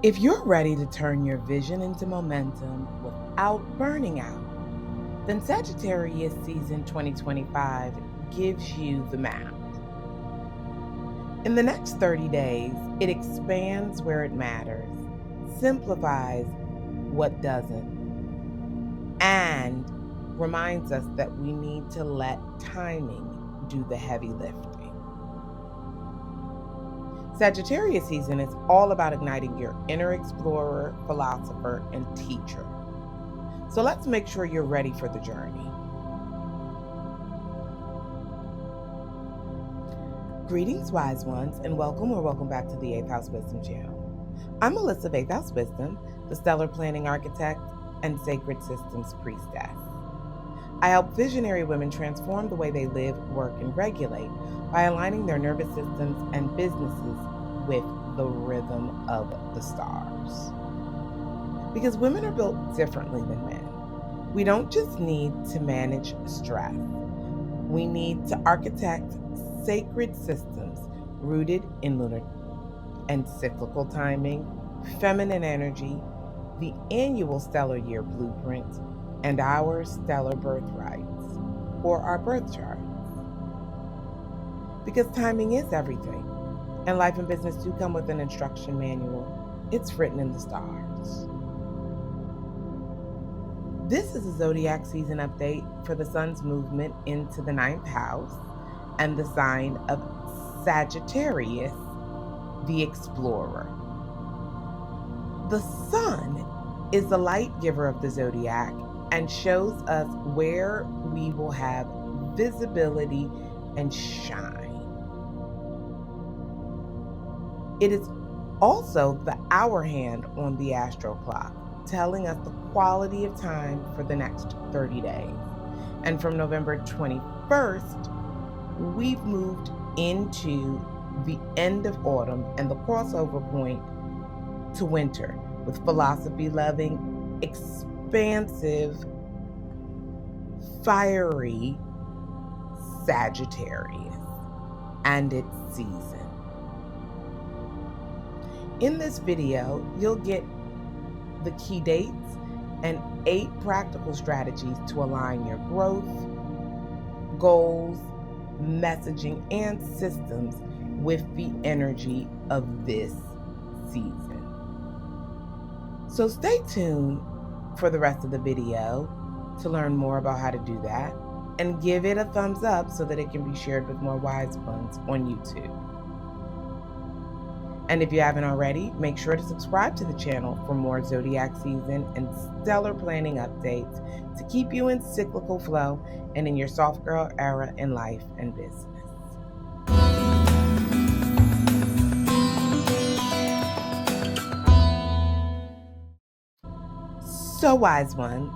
If you're ready to turn your vision into momentum without burning out, then Sagittarius season 2025 gives you the map. In the next 30 days, it expands where it matters, simplifies what doesn't, and reminds us that we need to let timing do the heavy lifting. Sagittarius season is all about igniting your inner explorer, philosopher, and teacher. So let's make sure you're ready for the journey. Greetings, wise ones, and welcome back to the 8th House Wisdom channel. I'm Melissa of 8th House Wisdom, the stellar planning architect and sacred systems priestess. I help visionary women transform the way they live, work, and regulate by aligning their nervous systems and businesses with the rhythm of the stars. Because women are built differently than men. We don't just need to manage stress. We need to architect sacred systems rooted in lunar and cyclical timing, feminine energy, the annual stellar year blueprint, and our stellar birthrights, or our birth charts. Because timing is everything, and life and business do come with an instruction manual. It's written in the stars. This is a zodiac season update for the sun's movement into the 9th house and the sign of Sagittarius, the explorer. The sun is the light giver of the zodiac and shows us where we will have visibility and shine. It is also the hour hand on the astro clock, telling us the quality of time for the next 30 days. And from November 21st, we've moved into the end of autumn and the crossover point to winter with philosophy-loving, expansive, fiery Sagittarius and its season. In this video, you'll get the key dates and 8 practical strategies to align your growth, goals, messaging, and systems with the energy of this season. So stay tuned for the rest of the video to learn more about how to do that, and give it a thumbs up so that it can be shared with more wise ones on YouTube. And if you haven't already, make sure to subscribe to the channel for more zodiac season and stellar planning updates to keep you in cyclical flow and in your soft girl era in life and business. So, wise ones,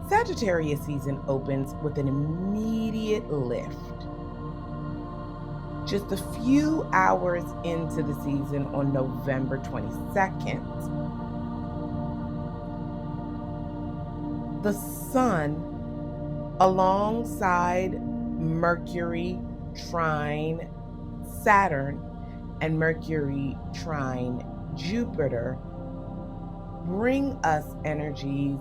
Sagittarius season opens with an immediate lift. Just a few hours into the season on November 22nd, the sun, alongside Mercury trine Saturn and Mercury trine Jupiter, bring us energies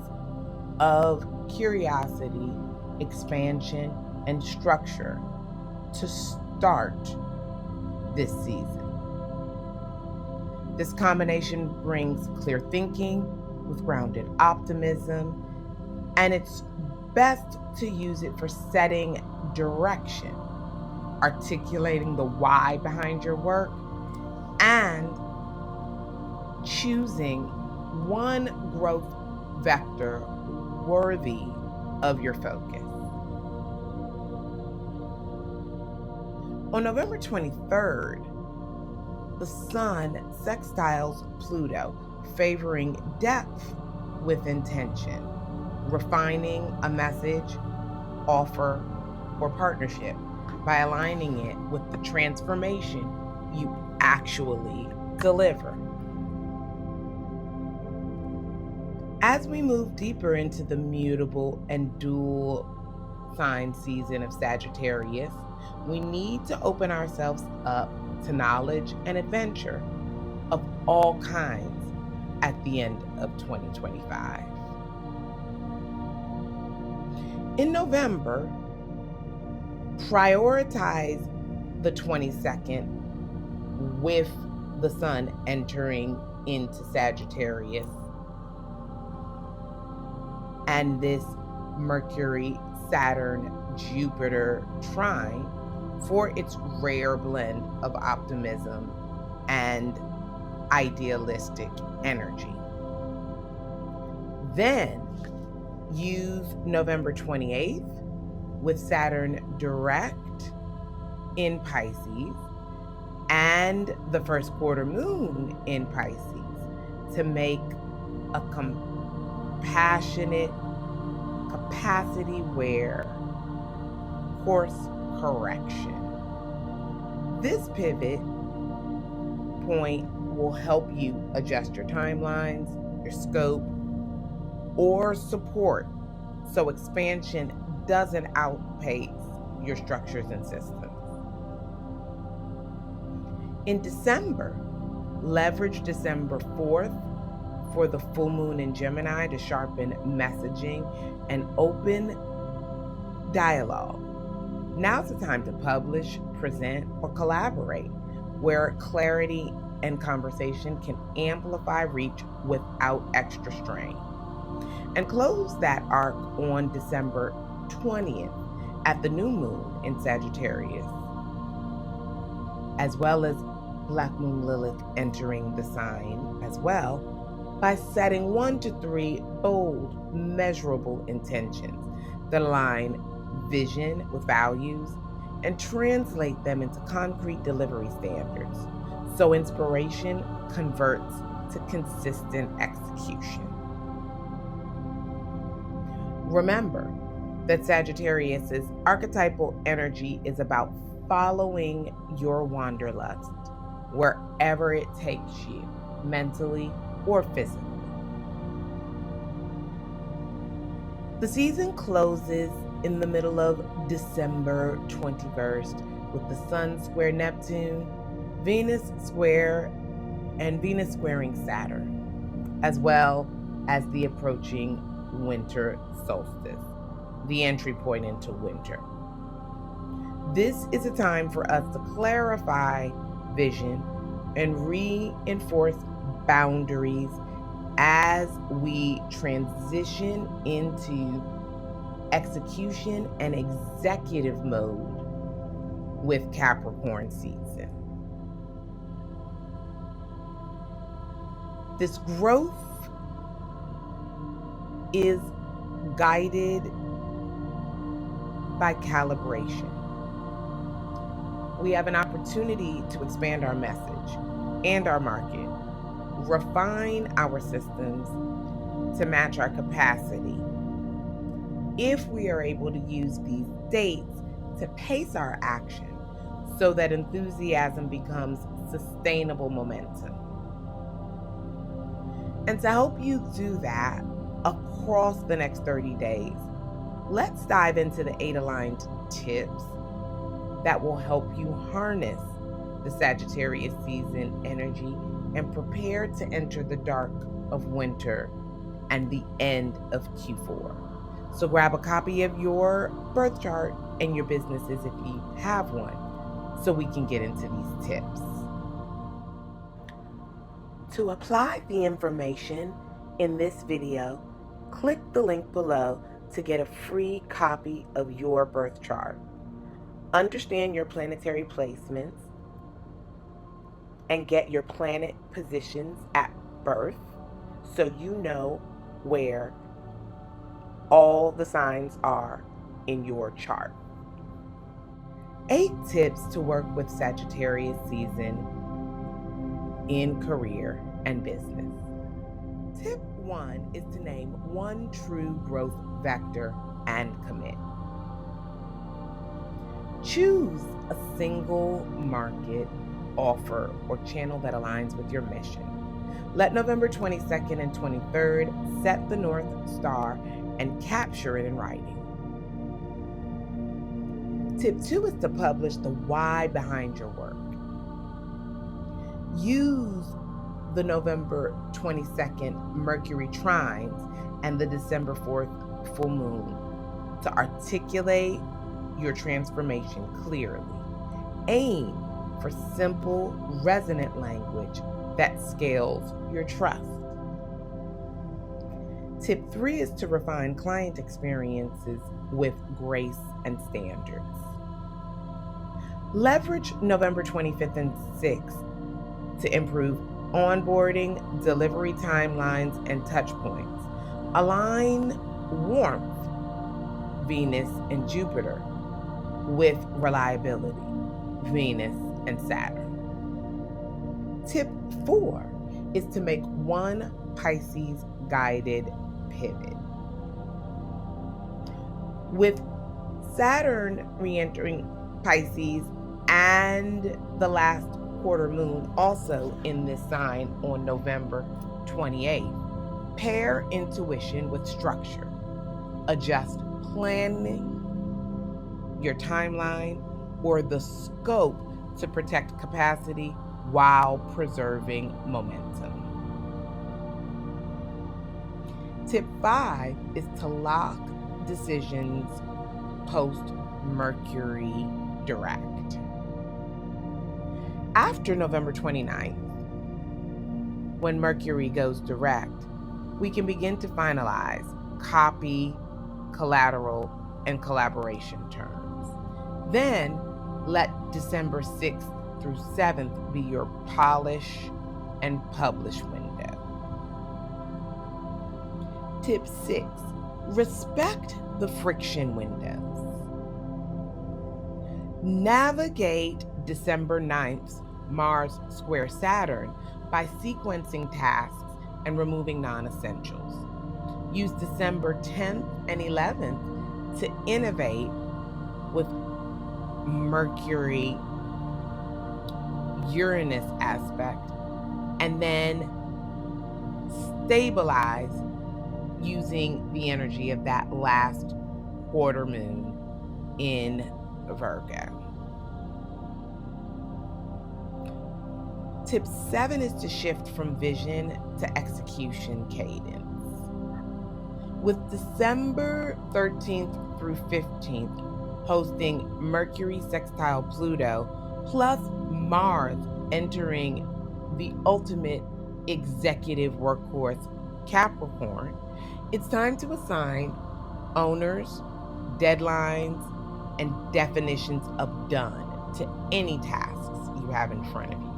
of curiosity, expansion, and structure to start this season. This combination brings clear thinking with grounded optimism, and it's best to use it for setting direction, articulating the why behind your work, and choosing one growth vector worthy of your focus. On November 23rd, the sun sextiles Pluto, favoring depth with intention, refining a message, offer, or partnership by aligning it with the transformation you actually deliver. As we move deeper into the mutable and dual sign season of Sagittarius, we need to open ourselves up to knowledge and adventure of all kinds at the end of 2025. In November, prioritize the 22nd with the Sun entering into Sagittarius and this Mercury, Saturn, Jupiter trine for its rare blend of optimism and idealistic energy. Then use November 28th with Saturn direct in Pisces and the first quarter moon in Pisces to make a compassionate, capacity-aware course correction. This pivot point will help you adjust your timelines, your scope, or support so expansion doesn't outpace your structures and systems. In December, leverage December 4th for the full moon in Gemini to sharpen messaging and open dialogue. Now's the time to publish, present, or collaborate, where clarity and conversation can amplify reach without extra strain. And close that arc on December 20th at the new moon in Sagittarius, as well as Black Moon Lilith entering the sign as well, by setting 1 to 3 bold, measurable intentions that align vision with values and translate them into concrete delivery standards, so inspiration converts to consistent execution. Remember that Sagittarius's archetypal energy is about following your wanderlust wherever it takes you, mentally or physically. The season closes in the middle of December 21st with the Sun square Neptune, Venus square, and Venus squaring Saturn, as well as the approaching winter solstice, the entry point into winter. This is a time for us to clarify vision and reinforce boundaries as we transition into execution and executive mode with Capricorn season. This growth is guided by calibration. We have an opportunity to expand our message and our market, refine our systems to match our capacity. If we are able to use these dates to pace our action so that enthusiasm becomes sustainable momentum. And to help you do that across the next 30 days, let's dive into the 8 aligned tips that will help you harness the Sagittarius season energy and prepare to enter the dark of winter and the end of Q4. So grab a copy of your birth chart and your businesses if you have one, so we can get into these tips. To apply the information in this video, click the link below to get a free copy of your birth chart. Understand your planetary placements and get your planet positions at birth so you know where all the signs are in your chart. 8 tips to work with Sagittarius season in career and business. Tip 1 is to name one true growth vector and commit. Choose a single market, offer, or channel that aligns with your mission. Let November 22nd and 23rd set the North Star and capture it in writing. Tip 2 is to publish the why behind your work. Use the November 22nd Mercury trines and the December 4th full moon to articulate your transformation clearly. Aim for simple, resonant language that scales your trust. Tip 3 is to refine client experiences with grace and standards. Leverage November 25th and 6th to improve onboarding, delivery timelines, and touch points. Align warmth, Venus and Jupiter, with reliability, Venus and Saturn. Tip 4 is to make one Pisces guided pivot. With Saturn re-entering Pisces and the last quarter moon also in this sign on November 28th, pair intuition with structure. Adjust planning, your timeline, or the scope to protect capacity while preserving momentum. Tip 5 is to lock decisions post Mercury Direct. After November 29th, when Mercury goes direct, we can begin to finalize copy, collateral, and collaboration terms. Then let December 6th through 7th be your polish and publish window. Tip 6, respect the friction windows. Navigate December 9th's Mars square Saturn by sequencing tasks and removing non-essentials. Use December 10th and 11th to innovate with Mercury Uranus aspect, and then stabilize using the energy of that last quarter moon in Virgo. Tip 7 is to shift from vision to execution cadence. With December 13th through 15th hosting Mercury sextile Pluto, plus Mars entering the ultimate executive workhorse Capricorn, it's time to assign owners, deadlines, and definitions of done to any tasks you have in front of you.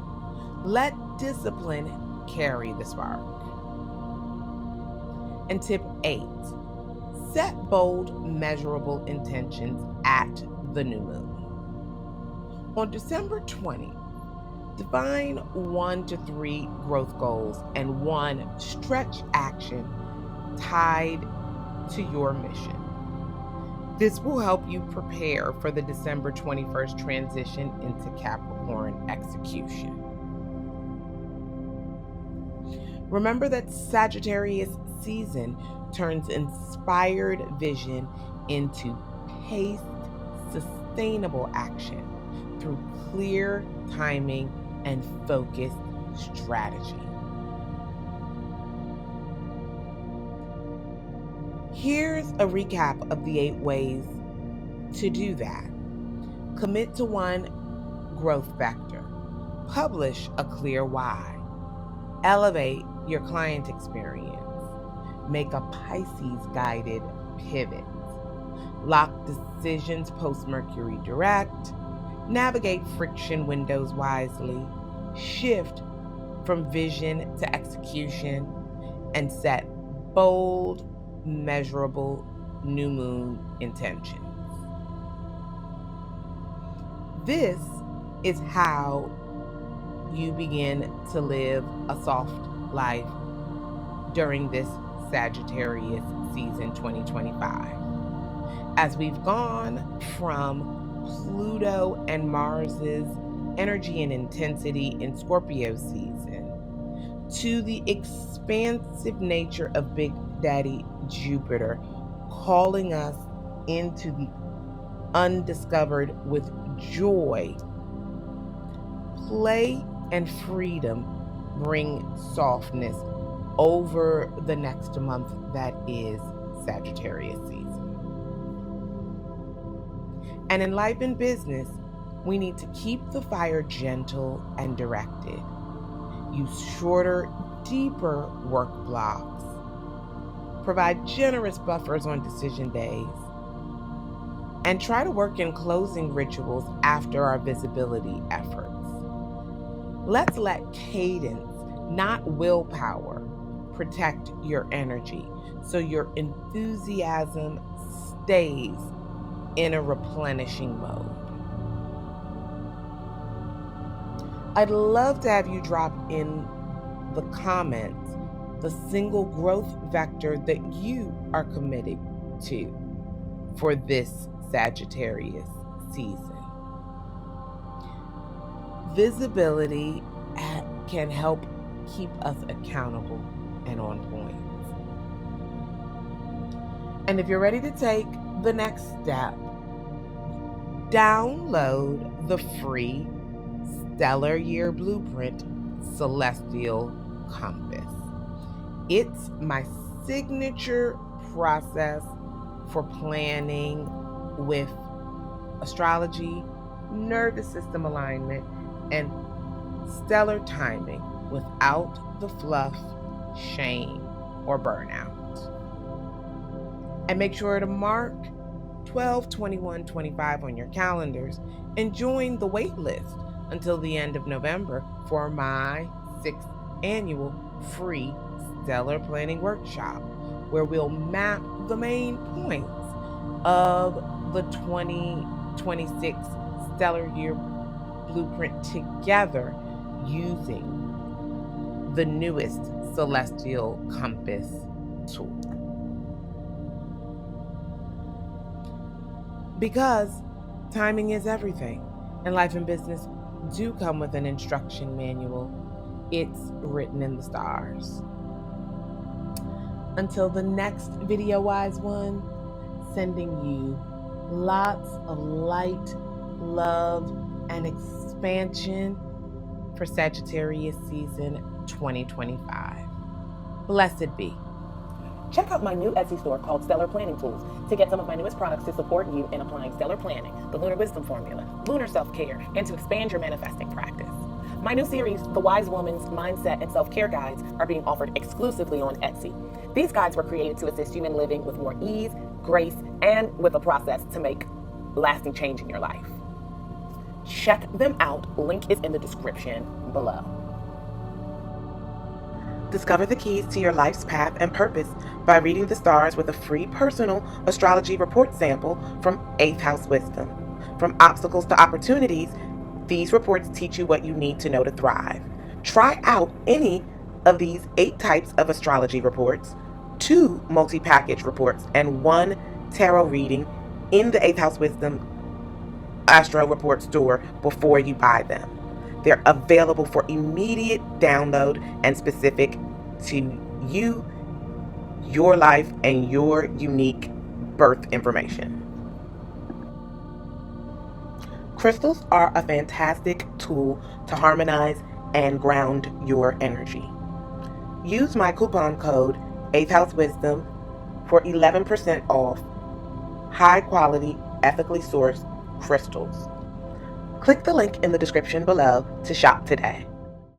Let discipline carry the spark. And tip 8, set bold, measurable intentions at the new moon. On December 20th, define 1 to 3 growth goals and 1 stretch action tied to your mission. This will help you prepare for the December 21st transition into Capricorn execution. Remember that Sagittarius season turns inspired vision into paced, sustainable action through clear timing and focused strategy. Here's a recap of the 8 ways to do that. Commit to 1 growth vector. Publish a clear why. Elevate your client experience. Make a Pisces guided pivot. Lock decisions post Mercury Direct. Navigate friction windows wisely. Shift from vision to execution. And set bold, measurable new moon intentions. This is how you begin to live a soft life during this Sagittarius season 2025. As we've gone from Pluto and Mars's energy and intensity in Scorpio season to the expansive nature of Big Daddy Jupiter calling us into the undiscovered with joy, play, and freedom bring softness over the next month that is Sagittarius season. And in life and business, we need to keep the fire gentle and directed. Use shorter, deeper work blocks. Provide generous buffers on decision days. And try to work in closing rituals after our visibility efforts. Let's let cadence, not willpower, protect your energy so your enthusiasm stays in a replenishing mode. I'd love to have you drop in the comments the single growth vector that you are committed to for this Sagittarius season. Visibility can help keep us accountable and on point. And if you're ready to take the next step, download the free Stellar Year Blueprint Celestial Compass. It's my signature process for planning with astrology, nervous system alignment, and stellar timing without the fluff, shame, or burnout. And make sure to mark 12, 21, 25 on your calendars and join the wait list until the end of November for my 6th annual free stellar planning workshop, where we'll map the main points of the 2026 stellar year blueprint together using the newest celestial compass tool. Because timing is everything, and life and business do come with an instruction manual. It's written in the stars. Until the next video, wise one, sending you lots of light, love, and expansion for Sagittarius season 2025. Blessed be. Check out my new Etsy store called Stellar Planning Tools to get some of my newest products to support you in applying stellar planning, the lunar wisdom formula, lunar self-care, and to expand your manifesting practice. My new series, The Wise Woman's Mindset and Self-Care Guides, are being offered exclusively on Etsy. These guides were created to assist you in living with more ease, grace, and with a process to make lasting change in your life. Check them out. Link is in the description below. Discover the keys to your life's path and purpose by reading the stars with a free personal astrology report sample from 8th House Wisdom. From obstacles to opportunities, these reports teach you what you need to know to thrive. Try out any of these 8 types of astrology reports, 2 multi-package reports, and 1 tarot reading in the 8th House Wisdom Astro Report store before you buy them. They're available for immediate download and specific to you, your life, and your unique birth information. Crystals are a fantastic tool to harmonize and ground your energy. Use my coupon code 8th House Wisdom for 11% off high quality, ethically sourced crystals. Click the link in the description below to shop today.